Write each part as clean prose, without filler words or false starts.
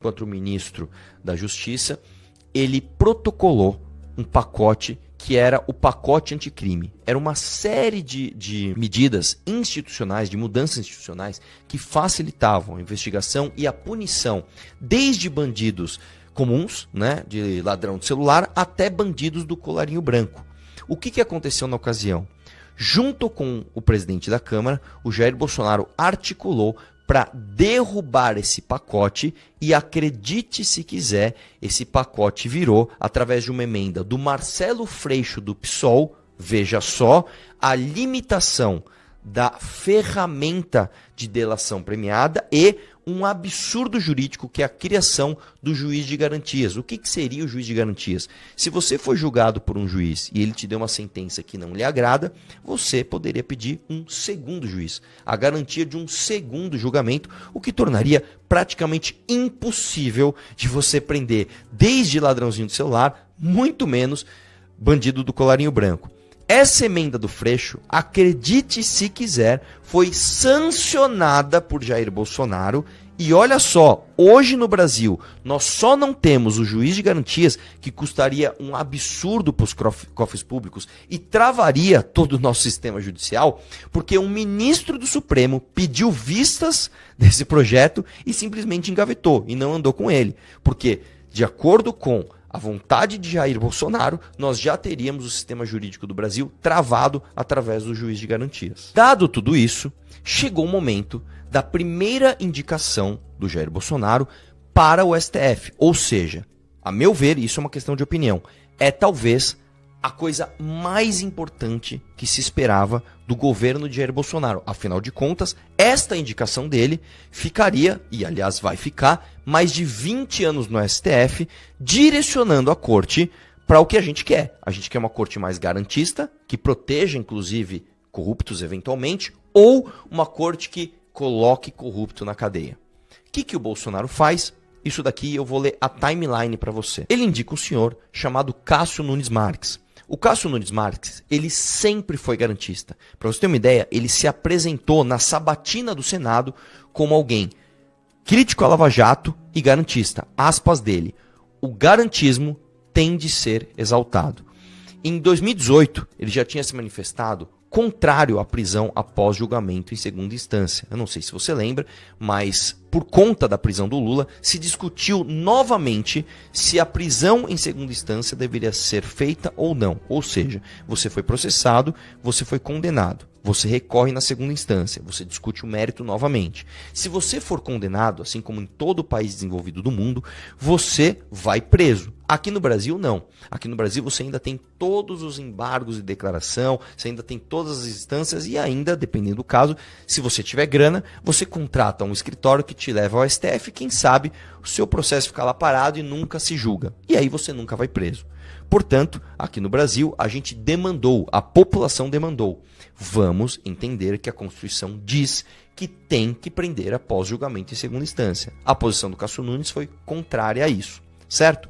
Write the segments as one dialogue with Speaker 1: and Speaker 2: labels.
Speaker 1: contra o ministro da Justiça, ele protocolou um pacote que era o pacote anticrime. Era uma série de medidas institucionais, de mudanças institucionais, que facilitavam a investigação e a punição, desde bandidos comuns, né, de ladrão de celular, até bandidos do colarinho branco. O que aconteceu na ocasião? Junto com o presidente da Câmara, o Jair Bolsonaro articulou para derrubar esse pacote e, acredite se quiser, esse pacote virou, através de uma emenda do Marcelo Freixo do PSOL, veja só, a limitação da ferramenta de delação premiada e um absurdo jurídico que é a criação do juiz de garantias. O que seria o juiz de garantias? Se você for julgado por um juiz e ele te deu uma sentença que não lhe agrada, você poderia pedir um segundo juiz, a garantia de um segundo julgamento, o que tornaria praticamente impossível de você prender desde ladrãozinho de celular, muito menos bandido do colarinho branco. Essa emenda do Freixo, acredite se quiser, foi sancionada por Jair Bolsonaro. E olha só, hoje no Brasil, nós só não temos o juiz de garantias, que custaria um absurdo para os cofres públicos e travaria todo o nosso sistema judicial, porque um ministro do Supremo pediu vistas desse projeto e simplesmente engavetou e não andou com ele. Porque, de acordo com a vontade de Jair Bolsonaro, nós já teríamos o sistema jurídico do Brasil travado através do juiz de garantias. Dado tudo isso, chegou o momento da primeira indicação do Jair Bolsonaro para o STF. Ou seja, a meu ver, isso é uma questão de opinião, é talvez a coisa mais importante que se esperava do governo de Jair Bolsonaro. Afinal de contas, esta indicação dele ficaria, e aliás vai ficar, mais de 20 anos no STF, direcionando a corte para o que a gente quer. A gente quer uma corte mais garantista, que proteja inclusive corruptos eventualmente, ou uma corte que coloque corrupto na cadeia. O que o Bolsonaro faz? Isso daqui eu vou ler a timeline para você. Ele indica um senhor chamado Cássio Nunes Marques. O Cássio Nunes Marques, ele sempre foi garantista. Para você ter uma ideia, ele se apresentou na sabatina do Senado como alguém crítico à Lava Jato e garantista. Aspas dele: o garantismo tem de ser exaltado. Em 2018, ele já tinha se manifestado contrário à prisão após julgamento em segunda instância. Eu não sei se você lembra, mas por conta da prisão do Lula, se discutiu novamente se a prisão em segunda instância deveria ser feita ou não. Ou seja, você foi processado, você foi condenado, você recorre na segunda instância, você discute o mérito novamente. Se você for condenado, assim como em todo o país desenvolvido do mundo, você vai preso. Aqui no Brasil, não. Aqui no Brasil você ainda tem todos os embargos de declaração, você ainda tem todas as instâncias e ainda, dependendo do caso, se você tiver grana, você contrata um escritório que te leva ao STF, quem sabe o seu processo fica lá parado e nunca se julga. E aí você nunca vai preso. Portanto, aqui no Brasil, a gente demandou, a população demandou. Vamos entender que a Constituição diz que tem que prender após julgamento em segunda instância. A posição do Cássio Nunes foi contrária a isso, certo?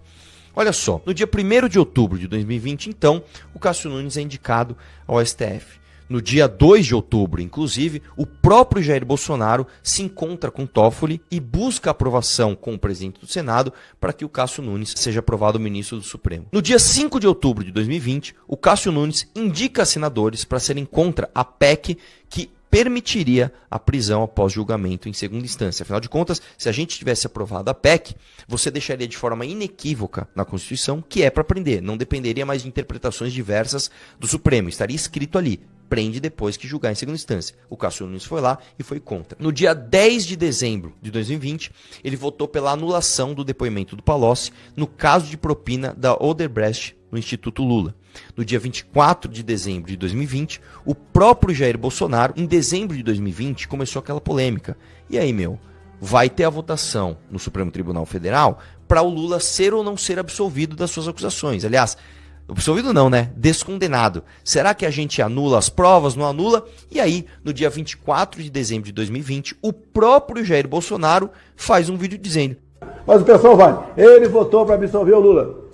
Speaker 1: Olha só, no dia 1º de outubro de 2020, então, o Cássio Nunes é indicado ao STF. No dia 2 de outubro, inclusive, o próprio Jair Bolsonaro se encontra com Toffoli e busca aprovação com o presidente do Senado para que o Cássio Nunes seja aprovado ministro do Supremo. No dia 5 de outubro de 2020, o Cássio Nunes indica senadores para serem contra a PEC que permitiria a prisão após julgamento em segunda instância. Afinal de contas, se a gente tivesse aprovado a PEC, você deixaria de forma inequívoca na Constituição que é para prender. Não dependeria mais de interpretações diversas do Supremo. Estaria escrito ali: prende depois que julgar em segunda instância. O Cássio Nunes foi lá e foi contra. No dia 10 de dezembro de 2020, ele votou pela anulação do depoimento do Palocci no caso de propina da Odebrecht no Instituto Lula. No dia 24 de dezembro de 2020, o próprio Jair Bolsonaro, em dezembro de 2020, começou aquela polêmica. E aí, vai ter a votação no Supremo Tribunal Federal para o Lula ser ou não ser absolvido das suas acusações. Aliás, absolvido não, né? Descondenado. Será que a gente anula as provas, não anula? E aí, no dia 24 de dezembro de 2020, o próprio Jair Bolsonaro faz um vídeo dizendo:
Speaker 2: mas o pessoal ele votou para absolver o Lula.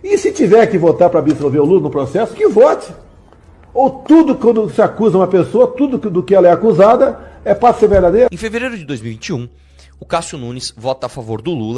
Speaker 2: E se tiver que votar para absolver o Lula no processo, que vote. Ou tudo quando se acusa uma pessoa, tudo do que ela é acusada, é para ser verdadeiro.
Speaker 1: Em fevereiro de 2021, o Cássio Nunes vota a favor do Lula.